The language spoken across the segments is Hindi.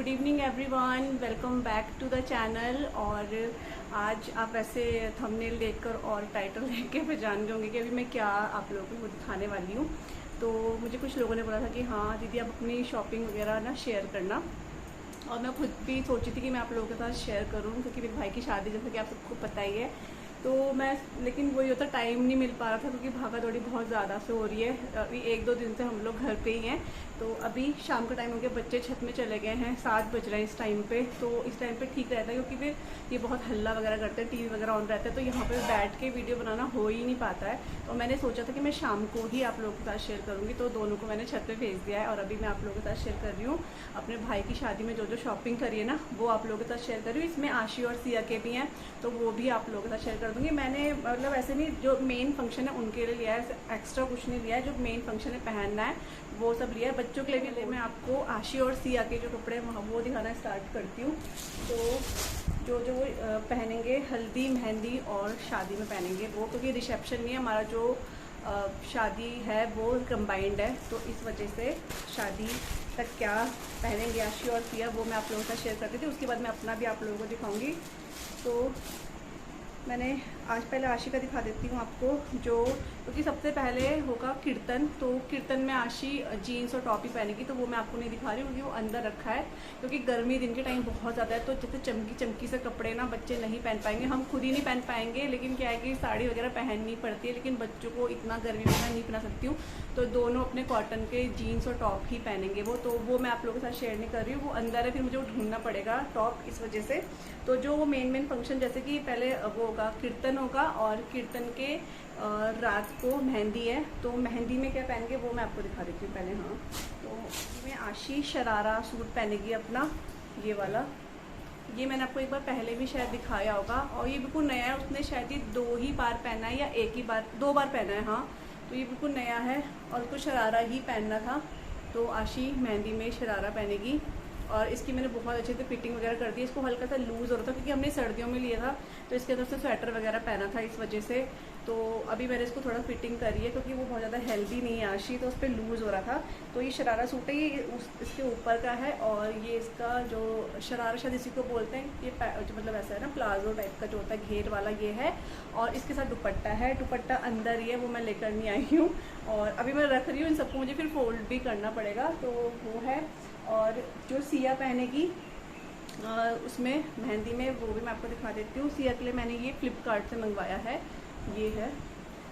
Good evening everyone, welcome back to the channel. और आज आप ऐसे थंबनेल देखकर और टाइटल देख के पहचान गए होंगे कि अभी मैं क्या आप लोगों को दिखाने वाली हूँ। तो मुझे कुछ लोगों ने बोला था कि हाँ दीदी आप अपनी शॉपिंग वगैरह ना शेयर करना, और मैं खुद भी सोची थी कि मैं आप लोगों के साथ शेयर करूँ क्योंकि मेरे भाई की शादी जैसा कि आप सबको पता ही है। तो मैं लेकिन वही होता टाइम नहीं मिल पा रहा था क्योंकि भागा दौड़ी बहुत ज़्यादा से हो रही है। अभी 1-2 दिन से हम लोग घर पे ही हैं। तो अभी शाम का टाइम हो गया, बच्चे छत में चले गए हैं, 7 बज रहे हैं इस टाइम पे। तो इस टाइम पे ठीक रहता है क्योंकि फिर ये बहुत हल्ला वगैरह करते हैं, टीवी वगैरह ऑन रहता है, तो यहाँ पे बैठ के वीडियो बनाना हो ही नहीं पाता है। तो मैंने सोचा था कि मैं शाम को ही आप लोगों के साथ शेयर करूँगी, तो दोनों को मैंने छत पे भेज दिया है। और अभी मैं आप लोगों के साथ शेयर कर रही हूँ अपने भाई की शादी में जो जो शॉपिंग करी है ना, वो आप लोगों के साथ शेयर कर रही हूँ। इसमें आशी और सिया के भी हैं, तो वो भी आप लोगों के साथ शेयर कर दूँगी। मैंने मतलब ऐसे नहीं, जो मेन फंक्शन है उनके लिए लिया है, एक्स्ट्रा कुछ नहीं लिया है। जो मेन फंक्शन है पहनना है वो सब लिया है। बच्चों के लिए भी मैं आपको आशी और सिया के जो कपड़े हैं वो दिखाना स्टार्ट करती हूँ। तो जो जो वो पहनेंगे हल्दी मेहंदी और शादी में पहनेंगे वो, क्योंकि रिसेप्शन नहीं है हमारा, जो शादी है वो कंबाइंड है, तो इस वजह से शादी तक क्या पहनेंगे आशी और सिया वो मैं आप लोगों के साथ शेयर करती थी। उसके बाद मैं अपना भी आप लोगों को दिखाऊंगी। तो मैंने आज पहले आशी का दिखा देती हूँ आपको, जो क्योंकि सबसे पहले होगा कीर्तन। तो कीर्तन में आशी जीन्स और टॉप ही पहनेगी, तो वो मैं आपको नहीं दिखा रही हूँ क्योंकि वो अंदर रखा है। क्योंकि गर्मी दिन के टाइम बहुत ज़्यादा है, तो जैसे चमकी चमकी से कपड़े ना बच्चे नहीं पहन पाएंगे, हम खुद ही नहीं पहन पाएंगे। लेकिन क्या है कि साड़ी वगैरह पहननी पड़ती है, लेकिन बच्चों को इतना गर्मी में मैं नहीं पहना सकती हूँ, तो दोनों अपने कॉटन के जीन्स और टॉप ही पहनेंगे वो। तो वो मैं आप लोगों के साथ शेयर नहीं कर रही हूँ, वो अंदर है, फिर मुझे वो ढूंढना पड़ेगा टॉप, इस वजह से। तो जो वो मेन फंक्शन, जैसे कि पहले वो होगा कीर्तन होगा, और कीर्तन के रात को मेहंदी है, तो मेहंदी में क्या पहनेंगे वो मैं आपको दिखा देती हूँ पहले। हाँ, तो इसमें आशी शरारा सूट पहनेगी अपना, ये वाला। ये मैंने आपको एक बार पहले भी शायद दिखाया होगा, और ये बिल्कुल नया है। उसने शायद ये 2 ही बार पहना है या 2 बार पहना है। हाँ, तो ये बिल्कुल नया है और उसको शरारा ही पहनना था। तो आशी मेहंदी में शरारा पहनेगी, और इसकी मैंने बहुत अच्छे से फिटिंग वगैरह कर दी। इसको हल्का सा लूज़ हो रहा था क्योंकि हमने सर्दियों में लिया था, तो इसके अंदर से स्वेटर वगैरह पहना था, इस वजह से। तो अभी मैंने इसको थोड़ा फिटिंग करी है क्योंकि वो बहुत ज़्यादा हेल्दी नहीं है आशी, तो उस पर लूज़ हो रहा था। तो ये शरारा सूट है, ये इसके ऊपर का है, और ये इसका जो शरारा शायद इसी को बोलते हैं, ये मतलब ऐसा है ना प्लाजो टाइप का जो होता है घेर वाला, ये है। और इसके साथ दुपट्टा है, दुपट्टा अंदर ही है, वो मैं लेकर नहीं आई हूँ, और अभी मैं रख रही हूँ। इन सबको मुझे फिर फोल्ड भी करना पड़ेगा, तो वो है। और जो सिया पहनेगी उसमें मेहंदी में, वो भी मैं आपको दिखा देती हूँ। सिया के लिए मैंने ये फ्लिपकार्ट से मंगवाया है, ये है।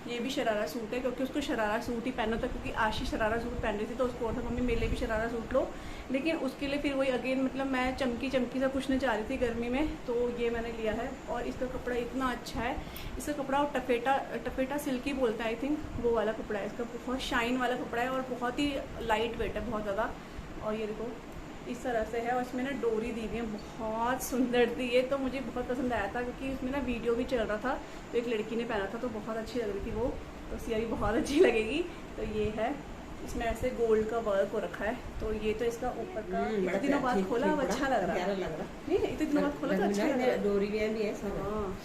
ये भी शरारा सूट है क्योंकि उसको शरारा सूट ही पहनना था, क्योंकि आशी शरारा सूट पहन रही थी, तो उसको और था मम्मी मेरे लिए भी शरारा सूट लो। लेकिन उसके लिए फिर वही अगेन, मतलब मैं चमकी चमकी सा कुछ नहीं चाह रही थी गर्मी में, तो ये मैंने लिया है। और इसका कपड़ा इतना अच्छा है, इसका कपड़ा टफेटा सिल्की बोलता है आई थिंक, वो वाला कपड़ा है इसका। बहुत शाइन वाला कपड़ा है और बहुत ही लाइट वेट है, बहुत ज़्यादा। और ये देखो इस तरह से है, और इसमें ना डोरी दी हुई है, बहुत सुंदर थी ये, तो मुझे बहुत पसंद आया था क्योंकि इसमें ना वीडियो भी चल रहा था, तो एक लड़की ने पहना था, तो बहुत अच्छी लग रही थी वो। तो सिया भी बहुत अच्छी लगेगी। तो ये है, इसमें ऐसे गोल्ड का वर्क हो रखा है। तो ये तो इसका ऊपर का इतने दिनों बाद खोला, अब अच्छा लग रहा है। नहीं इतने दिनों बाद खोला तो अच्छा लग रहा है, डोरी भी है। हाँ,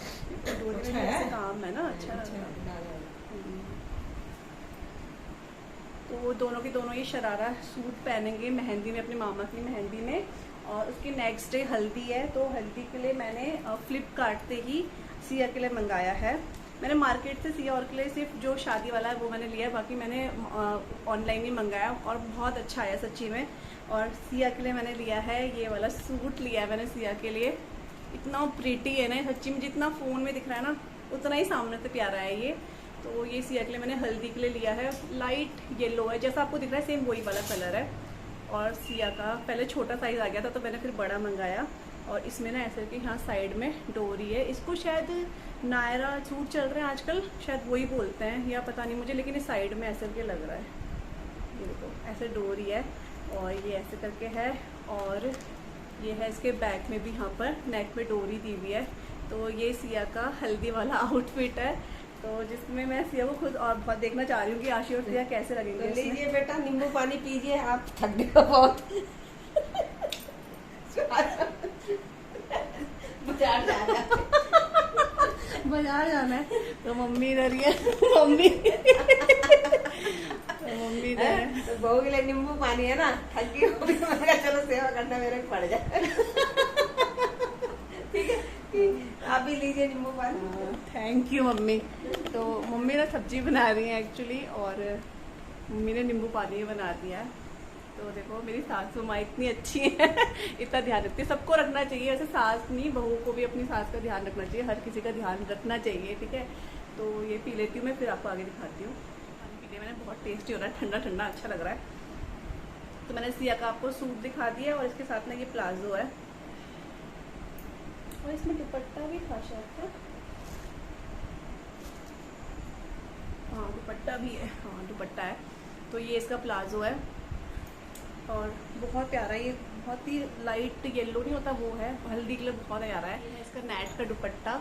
डोरी में ऐसे काम है ना, अच्छा लग रहा है। तो वो दोनों के दोनों ये शरारा सूट पहनेंगे मेहंदी में, अपने मामा की मेहंदी में। और उसके नेक्स्ट डे हल्दी है, तो हल्दी के लिए मैंने फ्लिपकार्ट से ही सिया के लिए मंगाया है। मैंने मार्केट से सिया और के लिए सिर्फ जो शादी वाला है वो मैंने लिया है, बाकी मैंने ऑनलाइन ही मंगाया, और बहुत अच्छा आया सच्ची में। और सिया के लिए मैंने लिया है ये वाला सूट, लिया है मैंने सिया के लिए। इतना प्रीटी है ना सच्ची में, जितना फ़ोन में दिख रहा है ना उतना ही सामने से प्यारा है ये। तो ये सिया के लिए मैंने हल्दी के लिए लिया है, लाइट येलो है, जैसा आपको दिख रहा है सेम वही वाला कलर है। और सिया का पहले छोटा साइज़ आ गया था, तो मैंने फिर बड़ा मंगाया। और इसमें ना ऐसे कि यहाँ साइड में डोरी है, इसको शायद नायरा सूट चल रहे हैं आजकल, शायद वही बोलते हैं या पता नहीं मुझे, लेकिन इस साइड में ऐसे करके लग रहा है। ये देखो ऐसे डोरी है, और ये ऐसे करके है, और ये है इसके बैक में भी, यहाँ पर नेक में डोरी दी हुई है। तो ये सिया का हल्दी वाला आउटफिट है, तो जिसमें मैं सिया को खुद और बहुत देखना चाह रही हूँ कि आशी और सिया कैसे लगेंगे। तो लीजिए बेटा, नींबू पानी पीजिए, आप थक गए बहुत। बाजार जाना है, तो मम्मी इधर ही है, मम्मी तो बहू के लिए नींबू पानी है ना, थकी हो भी मैंने कहा चलो सेवा करना मेरे को पड़ जाए। ठीक है, आप भी लीजिए नींबू पानी। Thank you mummy. तो मम्मी ना सब्जी बना रही है एक्चुअली, और मम्मी ने नींबू पानी बना दिया है। तो देखो मेरी सासू माँ इतनी अच्छी है, इतना ध्यान रखती है। सबको रखना चाहिए, ऐसे सास नहीं बहू को भी अपनी सास का ध्यान रखना चाहिए, हर किसी का ध्यान रखना चाहिए। ठीक है, तो ये पी लेती हूँ मैं, फिर आपको आगे दिखाती हूँ। पानी पीने मैंने बहुत टेस्टी हो रहा है, ठंडा ठंडा अच्छा लग रहा है। तो मैंने सिया का आपको सूट दिखा दिया, और इसके साथ में ये प्लाजो है, और इसमें दुपट्टा भी था शायद से। हाँ दुपट्टा भी है, हाँ दुपट्टा है। तो ये इसका प्लाजो है, और बहुत प्यारा, ये बहुत ही लाइट येलो नहीं होता वो है, हल्दी कलर बहुत प्यारा है। ये इसका नेट का दुपट्टा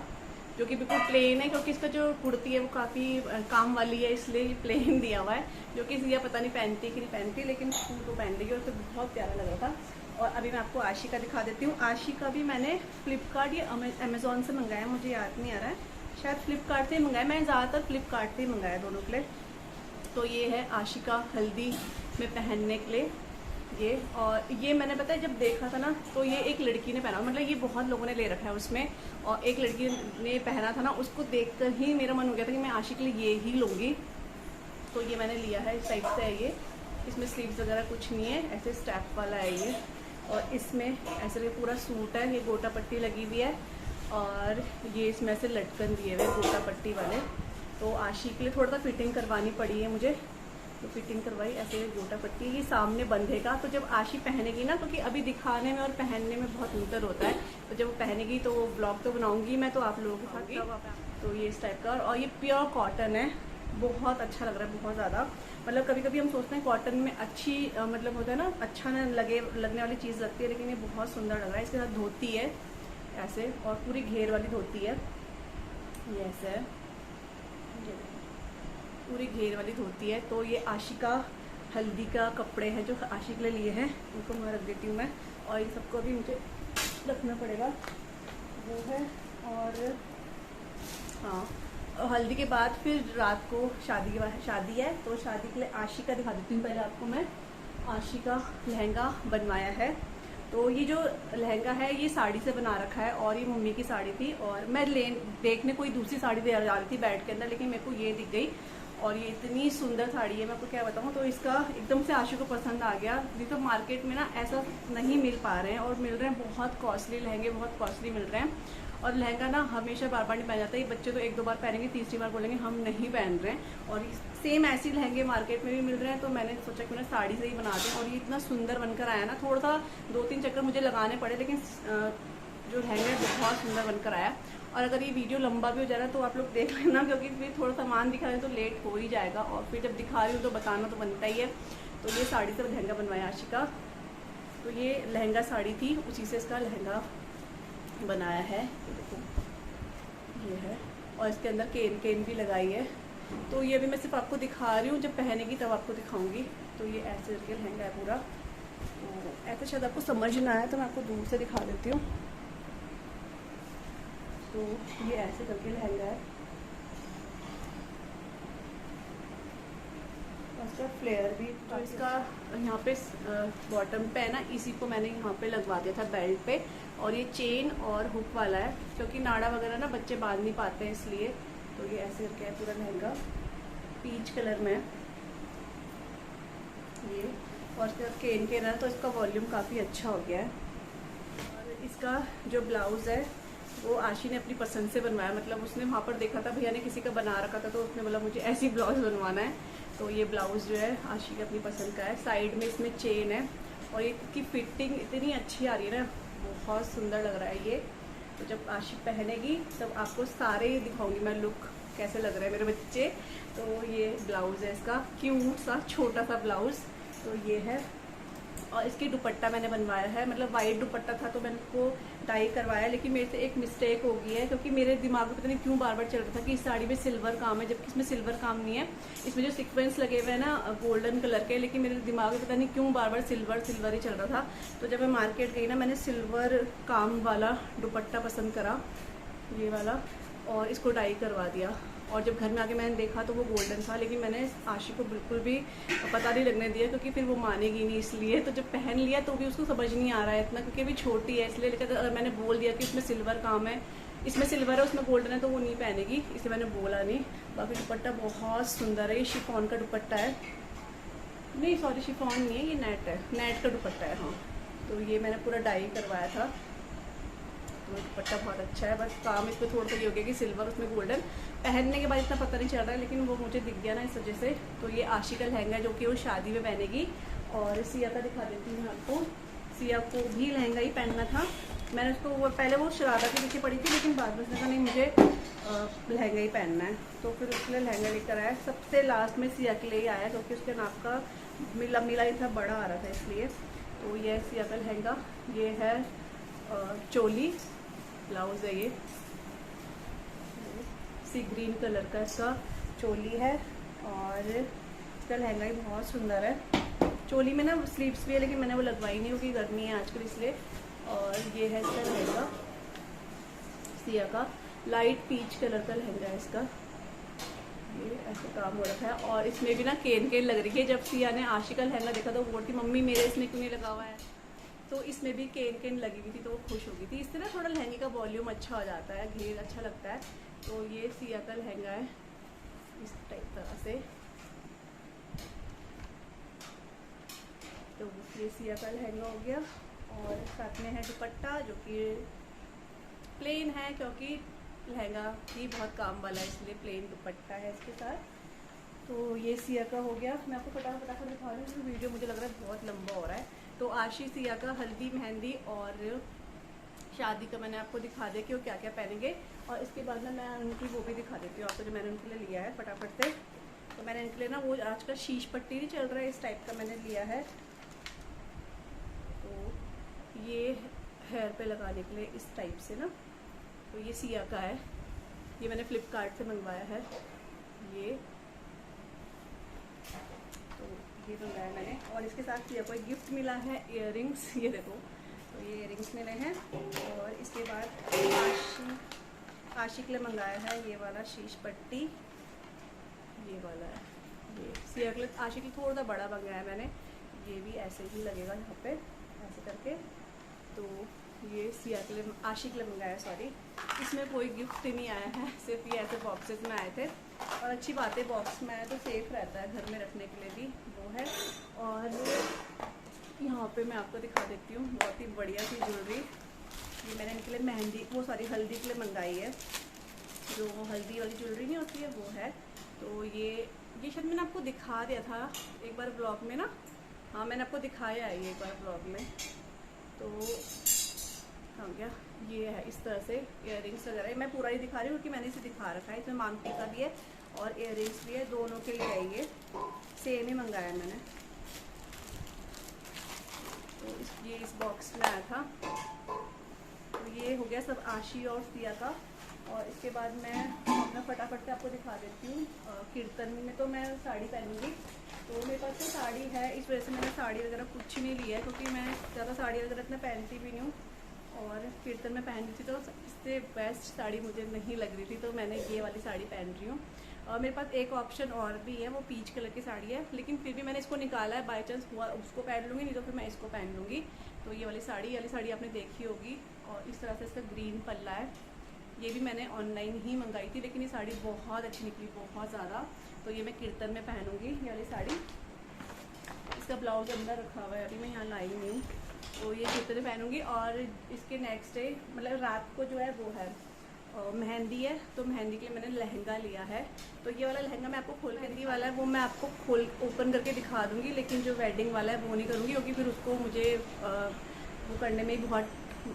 जो कि बिल्कुल प्लेन है, क्योंकि इसका जो कुर्ती है वो काफ़ी काम वाली है, इसलिए प्लेन दिया हुआ है। जो कि सिया पता नहीं पहनती कि नहीं पहनती, लेकिन सूट वो पहन लेगी, और तो बहुत प्यारा लग रहा था। और अभी मैं आपको आशी का दिखा देती हूँ। आशी का भी मैंने फ्लिपकार्ट या अमेज़ॉन से मंगाया, मुझे याद नहीं आ रहा है, शायद फ्लिपकार्ट से ही मंगाया। मैंने ज़्यादातर फ्लिपकार्ट से ही मंगाया दोनों के लिए। तो ये है आशी का हल्दी में पहनने के लिए ये। और ये मैंने पता है जब देखा था ना, तो ये एक लड़की ने पहना, मतलब ये बहुत लोगों ने ले रखा है उसमें, और एक लड़की ने पहना था ना, उसको देखकर ही मेरा मन हो गया था कि मैं आशी के लिए ये ही लूँगी। तो ये मैंने लिया है, इस टाइप से है ये। इसमें स्लीव्स वगैरह कुछ नहीं है, ऐसे स्टेप वाला है ये। और इसमें ऐसे पूरा सूट है, ये गोटा पट्टी लगी हुई है, और ये इसमें ऐसे लटकन दिए हुए गोटा पट्टी वाले। तो आशी के लिए थोड़ा सा फिटिंग करवानी पड़ी है मुझे, तो फिटिंग करवाई। ऐसे गोटा पट्टी ये सामने बंधेगा, तो जब आशी पहनेगी ना, क्योंकि अभी दिखाने में और पहनने में बहुत अंतर होता है, तो जब वो पहनेगी तो वो ब्लॉग तो बनाऊंगी मैं, तो आप लोगों के साथ। तो ये इस टाइप का, और ये प्योर कॉटन है, बहुत अच्छा लग रहा है, बहुत ज़्यादा। मतलब कभी कभी हम सोचते हैं कॉटन में अच्छी मतलब होता है ना, अच्छा ना लगने वाली चीज़ लगती है, लेकिन ये बहुत सुंदर लग रहा है। इसके साथ धोती है ऐसे, और पूरी घेर वाली धोती है, ये ऐसे है, पूरी घेर वाली धोती है। तो ये आशी का हल्दी का कपड़े हैं जो आशी के लिए लिए हैं, उनको मैं रख देती हूँ मैं। और ये सबको भी मुझे रखना पड़ेगा, वो है। और हाँ, हल्दी के बाद फिर रात को शादी है, तो शादी के लिए आशी का दिखा देती हूँ पहले आपको मैं। आशी का लहंगा बनवाया है। तो ये जो लहंगा है ये साड़ी से बना रखा है, और ये मम्मी की साड़ी थी, और मैं देखने कोई दूसरी साड़ी दे जा रही थी बेड के अंदर, लेकिन मेरे को ये दिख गई, और ये इतनी सुंदर साड़ी है, मैं आपको क्या बताऊँ। तो इसका एकदम से आशी को पसंद आ गया। नहीं तो मार्केट में ना ऐसा नहीं मिल पा रहे हैं, और मिल रहे हैं बहुत कॉस्टली लहंगे, बहुत कॉस्टली मिल रहे हैं। और लहंगा ना हमेशा बार बार नहीं पहन जाता, ये बच्चे तो एक दो बार पहनेंगे, तीसरी बार बोलेंगे हम नहीं पहन रहे हैं। और सेम ऐसी लहंगे मार्केट में भी मिल रहे हैं, तो मैंने सोचा कि मैं साड़ी से ही बना दें। और ये इतना सुंदर बनकर आया ना, थोड़ा सा 2-3 चक्कर मुझे लगाने पड़े, लेकिन जो लहंगा है बहुत सुंदर बनकर आया। और अगर ये वीडियो लंबा भी हो जा रहा है तो आप लोग देख लेना, क्योंकि फिर थोड़ा सामान दिखा रहे हैं तो लेट हो ही जाएगा, और फिर जब दिखा रही हूँ तो बताना तो बनता ही है। तो ये साड़ी से लहंगा बनवाया आशी का। तो ये लहंगा साड़ी थी, उसी से इसका लहंगा बनाया है, देखो ये है। और इसके अंदर केन भी लगाई है। तो ये भी मैं सिर्फ आपको दिखा रही हूँ, जब पहनेगी तब आपको दिखाऊंगी। तो ये ऐसे करके लहंगा है पूरा, तो ऐसे शायद आपको समझ ना आया, तो मैं आपको दूर से दिखा देती हूँ। तो ये ऐसे करके लहंगा है, इसका फ्लेयर भी। तो इसका यहाँ पे बॉटम पे है ना, इसी को मैंने यहाँ पे लगवा दिया था बेल्ट पे। और ये चेन और हुक वाला है, क्योंकि नाड़ा वगैरह ना बच्चे बांध नहीं पाते हैं, इसलिए। तो ये ऐसे करके है पूरा लहंगा, पीच कलर में ये। और इसका केन है, तो इसका वॉल्यूम काफ़ी अच्छा हो गया है। और इसका जो ब्लाउज़ है वो आशी ने अपनी पसंद से बनवाया, मतलब उसने वहाँ पर देखा था भैया ने किसी का बना रखा था, तो उसने बोला मुझे ऐसी ब्लाउज़ बनवाना है। तो ये ब्लाउज़ जो है आशी की अपनी पसंद का है। साइड में इसमें चेन है, और ये की फिटिंग इतनी अच्छी आ रही है ना, बहुत सुंदर लग रहा है ये। तो जब आशी पहनेगी तब आपको सारे दिखाऊंगी मैं लुक, कैसे लग रहे हैं मेरे बच्चे। तो ये ब्लाउज़ है इसका, क्यूट सा छोटा सा ब्लाउज़। तो ये है, और इसकी दुपट्टा मैंने बनवाया है, मतलब वाइट दुपट्टा था तो मैंने उसको डाई करवाया, लेकिन मेरे से एक मिस्टेक हो गई है, क्योंकि मेरे दिमाग में पता नहीं क्यों बार बार चल रहा था कि इस साड़ी में सिल्वर काम है, जबकि इसमें सिल्वर काम नहीं है। इसमें जो सीक्वेंस लगे हुए हैं ना गोल्डन कलर के, लेकिन मेरे दिमाग में पता नहीं क्यों बार बार सिल्वर ही चल रहा था। तो जब मैं मार्केट गई ना, मैंने सिल्वर काम वाला दुपट्टा पसंद करा, ये वाला, और इसको डाई करवा दिया। और जब घर में आके मैंने देखा तो वो गोल्डन था, लेकिन मैंने आशी को बिल्कुल भी पता नहीं लगने दिया क्योंकि फिर वो मानेगी नहीं, इसलिए। तो जब पहन लिया तो भी उसको समझ नहीं आ रहा है इतना, क्योंकि अभी छोटी है इसलिए। लेकिन अगर मैंने बोल दिया कि इसमें सिल्वर काम है, इसमें सिल्वर है उसमें गोल्डन है, तो वो नहीं पहनेगी, इसलिए मैंने बोला नहीं। बाकी दुपट्टा बहुत सुंदर है, ये शिफॉन का दुपट्टा है, नहीं सॉरी शिफॉन नहीं है, ये नेट है, नेट का दुपट्टा है। हाँ, तो ये मैंने पूरा डाई करवाया था, तो दुपट्टा बहुत अच्छा है। बस काम इस पर थोड़ा सा ये हो गया कि सिल्वर उसमें गोल्डन, पहनने के बाद इतना पता नहीं चल रहा है, लेकिन वो मुझे दिख गया ना इस वजह से। तो ये आशी का लहंगा है जो कि वो शादी में पहनेगी। और सिया का दिखा देती हूँ आपको, सिया को भी लहंगा ही पहनना था। मैंने उसको वो पहले वो शरारा के पीछे पड़ी थी, लेकिन बाद में उसने कहा नहीं मुझे लहंगा ही पहनना है, तो फिर उसके लिए लहंगा लेकर आया। सबसे लास्ट में सिया के लिए ही आया क्योंकि उसके नाप का मिला ही था, बड़ा आ रहा था इसलिए। तो ये सिया का लहंगा, ये है चोली, ब्लाउज है ये सी ग्रीन कलर का इसका चोली है, और इसका लहंगा ही बहुत सुंदर है। चोली में ना स्लीव्स भी है, लेकिन मैंने वो लगवाई नहीं क्योंकि गर्मी है आजकल इसलिए। और ये है इसका लहंगा सिया का, लाइट पीच कलर का लहंगा है इसका, ये ऐसे काम हो रखा है। और इसमें भी ना केन केन लग रही है। जब सिया ने आशी का लहंगा देखा तो वो बोलती मम्मी मेरे इसमें क्यों नहीं लगा हुआ है, तो इसमें भी केन केन लगी हुई थी, तो वो खुश हो गई थी। इससे ना थोड़ा लहंगे का वॉल्यूम अच्छा हो जाता है, घेर अच्छा लगता है। तो ये सिया का लहंगा है इस टाइप तरह से। तो ये सिया का लहंगा हो गया, और साथ में है दुपट्टा जो कि प्लेन है, क्योंकि लहंगा ही बहुत काम वाला है इसलिए प्लेन दुपट्टा है इसके साथ। तो ये सिया का हो गया। मैं आपको फटाफट दिखा रही हूँ, वीडियो मुझे लग रहा है बहुत लंबा हो रहा है। तो आशी सिया का हल्दी मेहंदी और शादी का मैंने आपको दिखा दिया कि वो क्या क्या पहनेंगे। और इसके बाद में मैं उनकी वो भी दिखा देती हूँ आपको जो मैंने उनके लिए लिया है फटाफट से। तो मैंने इनके लिए ना वो आजकल शीश पट्टी नहीं चल रहा है, इस टाइप का मैंने लिया है। तो ये हेयर पे लगाने के लिए इस टाइप से ना, तो ये सिया का है, ये मैंने फ्लिपकार्ट से मंगवाया है। ये तो ये मंगाया मैंने, और इसके साथ सिया को एक गिफ्ट मिला है, इयररिंग्स, ये देखो। तो ये इयररिंग्स मिले हैं। और इसके बाद आशी के लिए मंगाया है ये वाला शीश पट्टी, ये वाला है। ये सिया के लिए, आशी के लिए थोड़ा सा बड़ा मंगाया है मैंने, ये भी ऐसे ही लगेगा यहाँ पे ऐसे करके। तो ये सिया के लिए, आशी के लिए मंगाया, सॉरी। इसमें कोई गिफ्ट नहीं आया है, सिर्फ ये ऐसे बॉक्सेस में आए थे। और अच्छी बात है, बॉक्स में आया तो सेफ रहता है, घर में रखने के लिए भी वो है। और यहाँ पे मैं आपको दिखा देती हूँ बहुत ही बढ़िया सी ज्वेलरी। ये मैंने इनके लिए मेहंदी, वो सॉरी हल्दी के लिए मंगाई है, जो हल्दी वाली ज्वेलरी नहीं होती है वो है। तो ये शायद मैंने आपको दिखा दिया था एक बार ब्लॉग में ना, हाँ मैंने आपको दिखाया है ये एक बार ब्लॉग में। तो हो गया, ये है इस तरह से इयररिंग्स वगैरह। मैं पूरा ही दिखा रही हूँ क्योंकि मैंने इसे दिखा रखा है। इसमें मांग टीका भी है और इयररिंग्स भी है, दोनों के लिए है, ये सेम ही मंगाया मैंने। तो ये इस बॉक्स में आया था। तो ये हो गया सब आशी और सिया का। और इसके बाद मैं अपना फटाफट से आपको दिखा देती हूँ। कीर्तन में तो मैं साड़ी पहनूंगी, तो मेरे पास तो साड़ी है, इस वजह से मैंने साड़ी वगैरह कुछ नहीं लिया है, क्योंकि मैं ज़्यादा साड़ी वगैरह इतना पहनती भी नहीं हूँ। और कीर्तन में पहन रही थी तो इससे बेस्ट साड़ी मुझे नहीं लग रही थी, तो मैंने ये वाली साड़ी पहन रही हूँ। और मेरे पास एक ऑप्शन और भी है, वो पीच कलर की साड़ी है, लेकिन फिर भी मैंने इसको निकाला है, बाई चांस हुआ उसको पहन लूँगी, नहीं तो फिर मैं इसको पहन लूँगी। तो ये वाली साड़ी आपने देखी होगी, और इस तरह से इसका ग्रीन पल्ला है। ये भी मैंने ऑनलाइन ही मंगाई थी, लेकिन ये साड़ी बहुत अच्छी निकली, बहुत ज़्यादा। तो ये मैं कीर्तन में पहनूँगी ये वाली साड़ी। इसका ब्लाउज अंदर रखा हुआ है, अभी मैं यहाँ लाई नहीं हूँ। तो ये कीर्तन में पहनूँगी। और इसके नेक्स्ट डे मतलब रात को जो है वो है मेहंदी है, तो मेहंदी के लिए मैंने लहंगा लिया है। तो ये वाला लहंगा मैं आपको खोल के दी वाला है, वो मैं आपको ओपन करके दिखा दूँगी, लेकिन जो वेडिंग वाला है वो नहीं करूँगी, क्योंकि फिर उसको मुझे वो करने में बहुत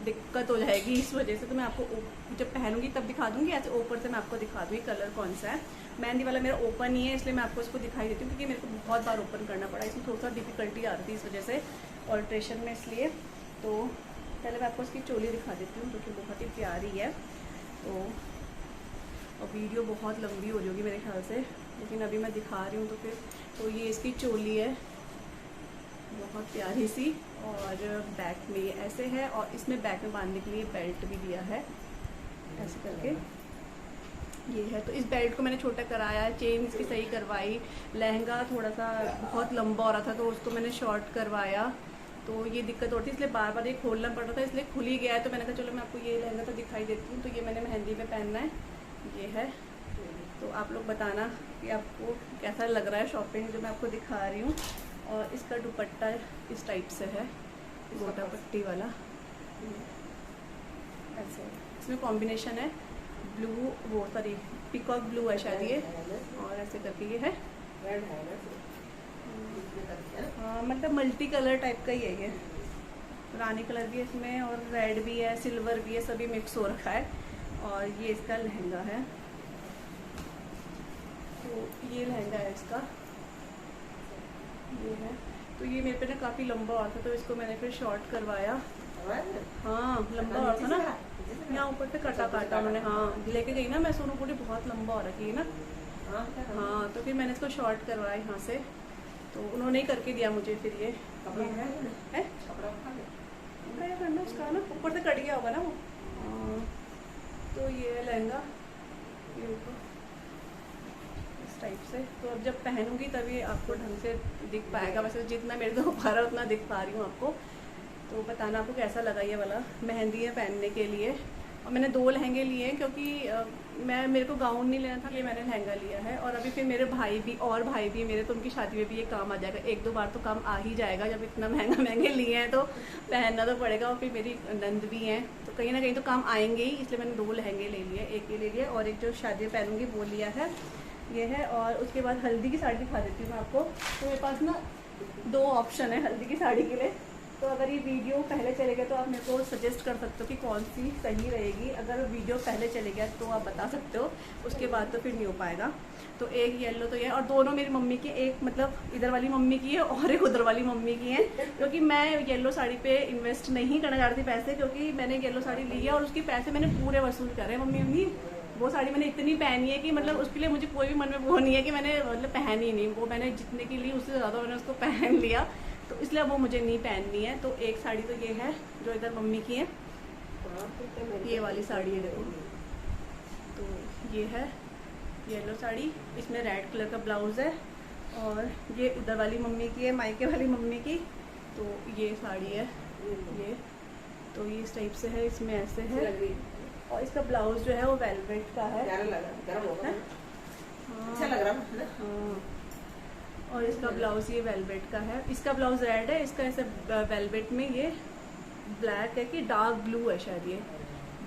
दिक्कत हो जाएगी, इस वजह से। तो मैं आपको जब पहनूंगी तब दिखा दूँगी, ऐसे ऊपर से मैं आपको दिखा दूँगी कलर कौन सा है। मेहंदी वाला मेरा ओपन ही है, इसलिए मैं आपको इसको दिखाई देती हूँ, क्योंकि मेरे को बहुत बार ओपन करना पड़ा, इसमें थोड़ा सा डिफ़िकल्टी आ रही थी इस वजह से ऑल्ट्रेशन में, इसलिए। तो पहले मैं आपको इसकी चोली दिखा देती हूँ, जो कि बहुत ही प्यारी है। तो और वीडियो बहुत लंबी हो जाएगी मेरे ख्याल से, लेकिन अभी मैं दिखा रही हूँ तो फिर। तो ये इसकी चोली है, बहुत प्यारी सी, और बैक में ये ऐसे है, और इसमें बैक में बांधने के लिए बेल्ट भी दिया है ऐसे करके। ये है। तो इस बेल्ट को मैंने छोटा कराया, चेन इसकी सही करवाई, लहंगा थोड़ा सा बहुत लंबा हो रहा था तो उसको मैंने शॉर्ट करवाया। तो ये दिक्कत होती है, इसलिए बार बार ये खोलना पड़ रहा था, इसलिए खुल ही गया है। तो मैंने कहा चलो मैं आपको ये लहंगा तो दिखाई देती हूँ। तो ये मैंने मेहंदी में पहनना है, ये है। तो आप लोग बताना कि आपको कैसा लग रहा है शॉपिंग जो मैं आपको दिखा रही हूँ। और इसका दुपट्टा इस टाइप से है, गोटा पट्टी वाला ऐसे। इसमें कॉम्बिनेशन है ब्लू, वो सॉरी पीकॉक ब्लू है शायद ये, और ऐसे करके ये है मतलब मल्टी कलर टाइप का ही है ये। रानी कलर भी है इसमें और रेड भी है, सिल्वर भी है, सभी मिक्स हो रखा है। और ये इसका लहंगा है, तो ये लहंगा है इसका, ये है। तो ये मेरे पे ना काफ़ी लंबा और था तो इसको मैंने फिर शॉर्ट करवाया। हाँ लंबा और था ना, यहाँ ऊपर से कटा मैंने, हाँ लेके गई ना मैं सोनू पूरी, बहुत लंबा हो रखी है ना। हाँ तो फिर मैंने इसको शॉर्ट करवाया यहाँ से, तो उन्होंने ही करके दिया मुझे फिर ये है कपड़ा करना उसका ना, ऊपर से कट गया होगा ना वो। तो ये है लहंगा, ये ऊपर इस टाइप से। तो अब जब पहनूंगी तभी आपको ढंग से दिख पाएगा, वैसे जितना मेरे को पा रहा उतना दिख पा रही हूँ आपको। तो बताना आपको कैसा लगा ये वाला। मेहंदी है पहनने के लिए, और मैंने 2 लहंगे लिए हैं क्योंकि मेरे को गाउन नहीं लेना था, ये मैंने लहंगा लिया है। और अभी फिर मेरे भाई भी मेरे, तो उनकी शादी में भी ये काम आ जाएगा, 1-2 बार तो काम आ ही जाएगा। जब इतना महंगे लिए हैं तो पहनना तो पड़ेगा। और फिर मेरी नंद भी हैं तो कहीं ना कहीं तो काम आएंगे ही, इसलिए मैंने 2 लहंगे ले लिए, एक ये ले लिया और एक जो शादी में पहनूंगी वो लिया है, ये है। और उसके बाद हल्दी की साड़ी दिखा देती हूँ मैं आपको। तो मेरे पास ना 2 ऑप्शन है हल्दी की साड़ी के लिए। तो अगर ये वीडियो पहले चलेगा तो आप मेरे को सजेस्ट कर सकते हो कि कौन सी सही रहेगी। अगर वीडियो पहले चले गया तो आप बता सकते हो, उसके बाद तो फिर नहीं हो पाएगा। तो एक येलो तो ये, और दोनों मेरी मम्मी की, एक मतलब इधर वाली मम्मी की है और एक उधर वाली मम्मी की है। क्योंकि मैं येलो साड़ी पे इन्वेस्ट नहीं करना चाहती पैसे, क्योंकि मैंने येलो साड़ी ली है और उसके पैसे मैंने पूरे वसूल करे। मम्मी वो साड़ी मैंने इतनी पहनी है कि मतलब उसके लिए मुझे कोई भी मन में वो नहीं है कि मैंने मतलब पहनी ही नहीं, वो मैंने जितने की ली उससे ज़्यादा मैंने उसको पहन लिया, तो इसलिए वो मुझे नहीं पहननी है। तो एक साड़ी तो ये है जो इधर मम्मी की है, ये वाली साड़ी है देखो। तो ये है येलो साड़ी, इसमें रेड कलर का ब्लाउज़ है। और ये उधर वाली मम्मी की है, मायके वाली मम्मी की। तो ये साड़ी है ये, तो ये इस टाइप से है, इसमें ऐसे है। और इसका ब्लाउज जो है वो वेलवेट का है, अच्छा लग रहा है। हाँ। और इसका ब्लाउज ये वेलवेट का है, इसका ब्लाउज रेड है, इसका ऐसे वेलवेट में ये ब्लैक है कि डार्क ब्लू है शायद ये,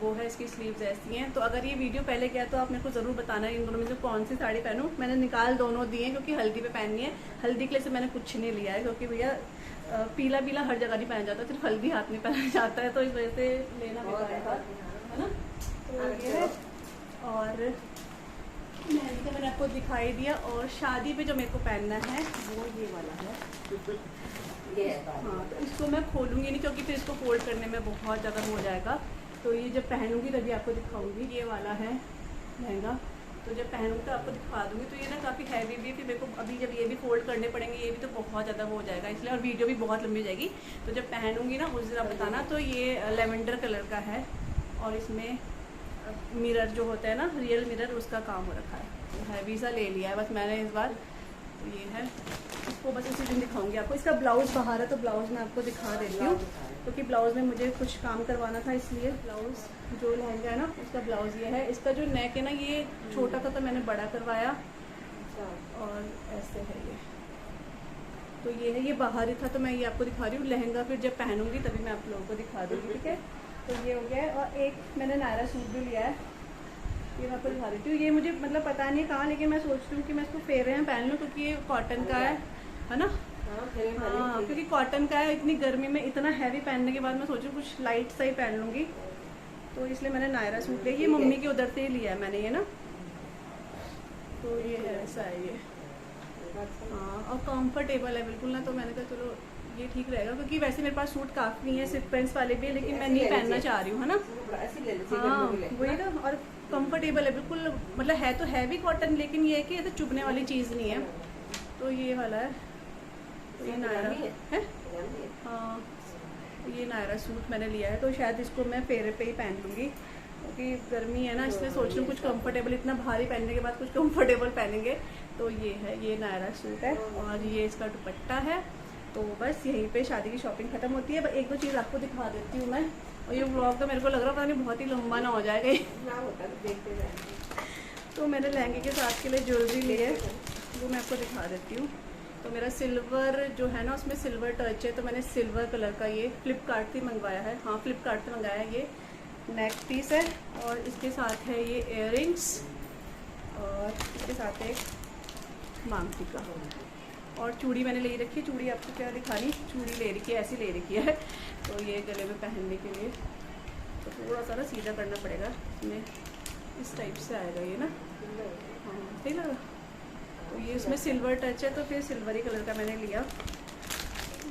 वो है। इसकी स्लीव्स ऐसी हैं। तो अगर ये वीडियो पहले गया तो आप मेरे को ज़रूर बताना इन दोनों में से कौन सी साड़ी पहनूं। मैंने निकाल दोनों दिए हैं क्योंकि हल्दी पे पहननी है। हल्दी के लिए से मैंने कुछ नहीं लिया है क्योंकि भैया पीला पीला हर जगह नहीं पहना जाता, सिर्फ हल्दी हाथ में पहना जाता है, तो इस वजह से लेना बेकार है ना। तो ये है। और मेहंदी का मैंने आपको दिखाई दिया। और शादी पे जो मेरे को पहनना है वो ये वाला है। हाँ तो इसको मैं खोलूँगी नहीं क्योंकि फिर इसको फोल्ड करने में बहुत ज़्यादा हो जाएगा। तो ये जब पहनूंगी तभी आपको दिखाऊंगी। ये वाला है लहंगा, तो जब पहनूंगी तो आपको दिखा दूंगी। तो ये ना काफ़ी हैवी भी है, फिर मेरे को अभी जब ये भी फोल्ड करने पड़ेंगे ये भी तो बहुत ज़्यादा हो जाएगा इसलिए, और वीडियो भी बहुत लंबी हो जाएगी। तो जब पहनूंगी ना उस दिन आप बताना। तो ये लेवेंडर कलर का है और इसमें मिरर जो होता है ना, रियल मिरर, उसका काम हो रखा है। हैवी सा ले लिया है बस मैंने इस बार। तो ये है, इसको बस इसी दिन दिखाऊंगी आपको। इसका ब्लाउज़ बाहर है तो ब्लाउज़ मैं आपको दिखा देती हूँ क्योंकि ब्लाउज़ में मुझे कुछ काम करवाना था, इसलिए ब्लाउज़ जो लहंगा है ना उसका ब्लाउज़ ये है। इसका जो नेक है ना ये छोटा था तो मैंने बड़ा करवाया और ऐसे है ये। तो ये है, ये बाहर ही था तो मैं ये आपको दिखा रही हूँ। लहंगा फिर जब पहनूंगी तभी मैं आप लोगों को दिखा दूँगी, ठीक है। तो ये हो गया है। और एक मैंने नायरा सूट भी लिया है, ये मैं आपको दिखा देती हूँ। ये मुझे मतलब पता नहीं कहाँ, लेकिन मैं सोचती हूँ कि मैं इसको फेरे में पहन लूँ क्योंकि ये कॉटन का है ना। हाँ क्योंकि कॉटन का है, इतनी गर्मी में इतना हैवी पहनने के बाद मैं सोचूँ कुछ लाइट सा ही पहन लूँगी, तो इसलिए मैंने नायरा सूट लिया। ये मम्मी के उधर से ही लिया है मैंने ये ना। तो ये है, ऐसा है ये। हाँ और कंफर्टेबल है बिल्कुल ना, तो मैंने कहा चलो ये ठीक रहेगा क्योंकि वैसे मेरे पास सूट काफ़ी हैं, सिक्वेंस वाले भी है, लेकिन मैं नहीं पहनना चाह रही हूँ, है ना। हाँ वही ना, और कंफर्टेबल है बिल्कुल, मतलब है तो हैवी कॉटन लेकिन ये है कि ये तो चुभने वाली चीज़ नहीं है। तो ये वाला है, तो ये नायरा है। हाँ ये नायरा सूट मैंने लिया है, तो शायद इसको मैं फेरे पे ही पहन लूँगी। क्योंकि गर्मी है ना, इसलिए सोच रही हूँ कुछ कंफर्टेबल, इतना भारी पहनने के बाद कुछ कंफर्टेबल पहनेंगे। तो ये है, ये नायरा सूट है और ये इसका दुपट्टा है। तो बस यहीं पे शादी की शॉपिंग खत्म होती है। बस एक दो चीज़ आपको दिखा देती हूँ मैं। और ये व्लॉग तो मेरे को लग रहा है पता नहीं बहुत ही लंबा ना हो जाएगा ना होता तो देखते जाएंगे। तो मैंने लहंगे के साथ के लिए ज्वेलरी ली है, वो मैं आपको दिखा देती हूँ। तो मेरा सिल्वर जो है ना, उसमें सिल्वर टच है, तो मैंने सिल्वर कलर का ये फ्लिपकार्ट से मंगवाया है। हाँ, फ्लिपकार्ट से मंगाया है। ये नेक पीस है और इसके साथ है ये इयररिंग्स और इसके साथ एक मांग टीका और चूड़ी मैंने ले रखी है। चूड़ी आपको क्या दिखानी, चूड़ी ले रखी है, ऐसी ले रखी है। तो ये गले में पहनने के लिए तो थोड़ा सा ना सीधा करना पड़ेगा, इसमें इस टाइप से आएगा ये ना। हाँ, सही लगा। तो ये इसमें सिल्वर टच है, तो फिर सिल्वरी कलर का मैंने लिया।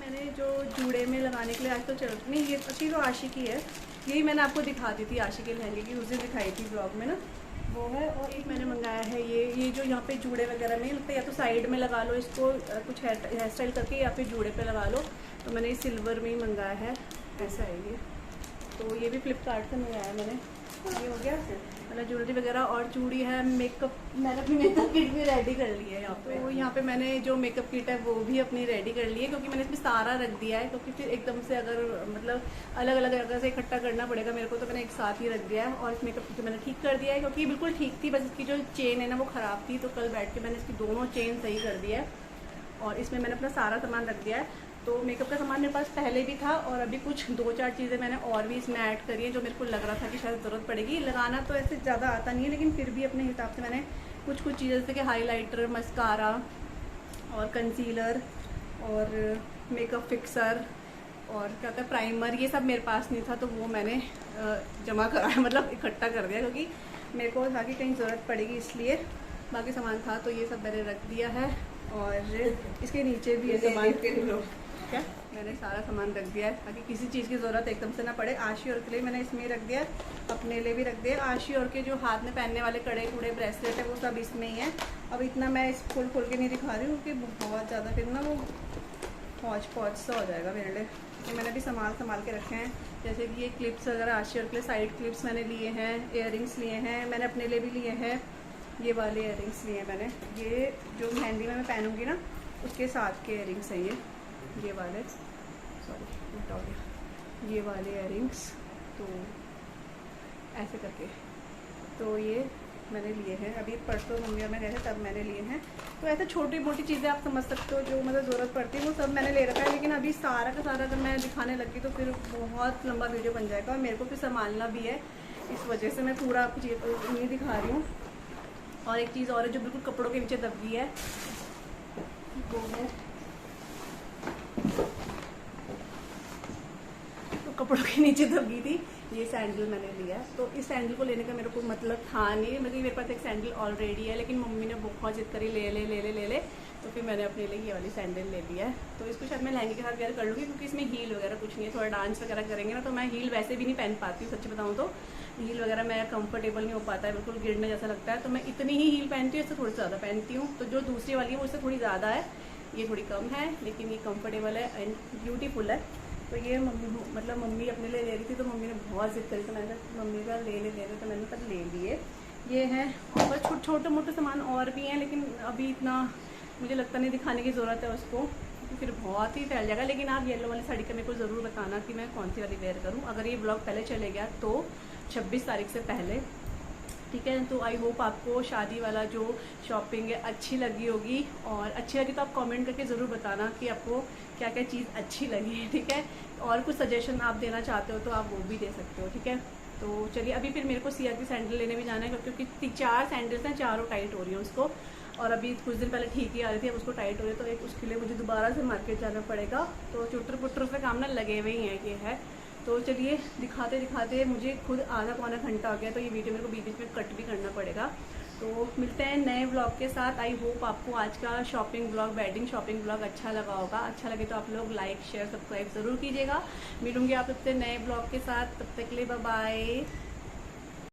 मैंने जो जूड़े में लगाने के लिए आज तो चलती नहीं, ये अच्छी तो आशिकी है, यही मैंने आपको दिखा दी थी आशिकी लहंगे की, उस दिन दिखाई थी ब्लॉग में ना, वो है। और एक मैंने मंगाया है ये जो यहाँ पे जूड़े वगैरह में लगता है, या तो साइड में लगा लो इसको कुछ हेयर स्टाइल करके, या फिर जूड़े पे लगा लो। तो मैंने सिल्वर में ही मंगाया है, ऐसा है ये। तो ये भी फ्लिपकार्ट से मंगाया है मैंने। ये हो गया मतलब ज्वेलरी वगैरह और चूड़ी है। मेकअप मैंने अपनी मेकअप किट भी रेडी कर ली है यहाँ पे। तो यहाँ पे मैंने जो मेकअप किट है वो भी अपनी रेडी कर ली है, क्योंकि मैंने इसमें सारा रख दिया है, क्योंकि फिर एकदम से अगर मतलब अलग अलग जगह से इकट्ठा करना पड़ेगा मेरे को, तो मैंने एक साथ ही रख दिया है। और इस मेकअप किट को मैंने ठीक कर दिया है, क्योंकि बिल्कुल ठीक थी, बस इसकी जो चेन है ना वो ख़राब थी। तो कल बैठ के मैंने इसकी दोनों चेन सही कर दिया है और इसमें मैंने अपना सारा सामान रख दिया है। तो मेकअप का सामान मेरे पास पहले भी था और अभी कुछ 2-4 चीज़ें मैंने और भी इसमें ऐड करी है, जो मेरे को लग रहा था कि शायद ज़रूरत पड़ेगी। लगाना तो ऐसे ज़्यादा आता नहीं है, लेकिन फिर भी अपने हिसाब से मैंने कुछ चीज़ें जैसे कि हाइलाइटर, मस्कारा और कंसीलर और मेकअप फिक्सर और क्या होता है प्राइमर, ये सब मेरे पास नहीं था, तो वो मैंने जमा कराया, मतलब इकट्ठा कर दिया, क्योंकि मेरे को था कि कहीं ज़रूरत पड़ेगी, इसलिए बाकी सामान था। तो ये सब मैंने रख दिया है और इसके नीचे भी ये सामान क्या मैंने सारा सामान रख दिया है, ताकि किसी चीज़ की ज़रूरत एकदम से ना पड़े। आशी और के लिए मैंने इसमें रख दिया, अपने लिए भी रख दिया। आशी और के जो हाथ में पहनने वाले कड़े कूड़े ब्रेसलेट है वो सब इसमें ही है। अब इतना मैं इस खोल के नहीं दिखा रही हूँ, क्योंकि बहुत ज़्यादा फिर ना वो पौच सा हो जाएगा मेरे लिए। तो मैंने भी संभाल के रखे हैं, जैसे कि ये क्लिप्स वगैरह आशी और के लिए साइड क्लिप्स मैंने लिए हैं, इयररिंग्स लिए हैं, मैंने अपने लिए भी लिए हैं, ये वाले इयररिंग्स लिए हैं मैंने। ये जो मेहंदी में मैं पहनूँगी ना उसके साथ के इयररिंग्स हैं ये वाले, सॉरी उल्टा हो गया, ये वाले इयररिंग्स। तो ऐसे करके तो ये मैंने लिए हैं, अभी परसों मम्मी और मैं गए थे तब मैंने लिए हैं। तो ऐसे छोटी मोटी चीज़ें आप समझ सकते हो जो मतलब ज़रूरत पड़ती है वो सब मैंने ले रखा है। लेकिन अभी सारा का सारा अगर मैं दिखाने लगी तो फिर बहुत लंबा वीडियो बन जाएगा और मेरे को फिर संभालना भी है, इस वजह से मैं पूरा आपको नहीं दिखा रही हूँ। और एक चीज़ और है जो बिल्कुल कपड़ों के नीचे दब गई है, वो है तो कपड़ों के नीचे दब गई थी, ये सैंडल मैंने लिया। तो इस सैंडल को लेने का मेरे को मतलब था नहीं, मतलब मेरे पास एक सैंडल ऑलरेडी है, लेकिन मम्मी ने बहुत जिद करी ले, तो फिर मैंने अपने लिए ये वाली सैंडल ले लिया है। तो इसको शायद मैं लहंगे के साथ वेयर कर लूँगी, क्योंकि इसमें हील वगैरह कुछ नहीं है। थोड़ा डांस वगैरह करेंगे ना, तो मैं हील वैसे भी नहीं पहन पाती हूँ, सच बताऊँ तो हील वगैरह मैं कंफर्टेबल नहीं हो पाता है, बिल्कुल गिरने जैसा लगता है। तो मैं इतनी ही हील पहनती हूँ, इससे थोड़ी ज़्यादा पहनती हूँ। तो जो दूसरी वाली है वो इससे थोड़ी ज़्यादा है, ये थोड़ी कम है, लेकिन ये कंफर्टेबल है एंड ब्यूटीफुल है। तो ये मम्मी अपने लिए ले रही थी, तो मम्मी ने बहुत जिद करी, तो मैंने कहा मम्मी का ले तो मैंने तब ले लिए। ये हैं और छोटे मोटे सामान और भी हैं, लेकिन अभी इतना मुझे लगता नहीं दिखाने की ज़रूरत है उसको, तो फिर बहुत ही फैल जाएगा। लेकिन आप येलो वाली साड़ी का मेरे को ज़रूर बताना कि मैं कौन सी वाली वेयर करूँ, अगर ये ब्लॉग पहले चले गया तो 26 तारीख से पहले, ठीक है। तो आई होप आपको शादी वाला जो शॉपिंग है अच्छी लगी होगी, और अच्छी लगी तो आप कमेंट करके ज़रूर बताना कि आपको क्या क्या चीज़ अच्छी लगी है, ठीक है। और कुछ सजेशन आप देना चाहते हो तो आप वो भी दे सकते हो, ठीक है। तो चलिए अभी फिर मेरे को सिया की सैंडल लेने भी जाना है, क्योंकि 4 सैंडल्स हैं, चारों टाइट हो रही हैं उसको, और अभी कुछ दिन पहले ठीक ही आ रही थी, अब उसको टाइट हो रही है, तो एक उसके लिए मुझे दोबारा से मार्केट जाना पड़ेगा। तो चुटर पुटर से काम ना लगे हुए ही हैं, ये है। तो चलिए दिखाते दिखाते मुझे खुद आधा पौना घंटा हो गया, तो ये वीडियो मेरे को बीच में कट भी करना पड़ेगा। तो मिलते हैं नए ब्लॉग के साथ। आई होप आपको आज का shopping blog, wedding shopping blog अच्छा लगा होगा। अच्छा लगे तो आप लोग लाइक शेयर सब्सक्राइब ज़रूर कीजिएगा। मिलूंगी आप सबसे नए ब्लॉग के साथ, तब तक के लिए बाय बाय।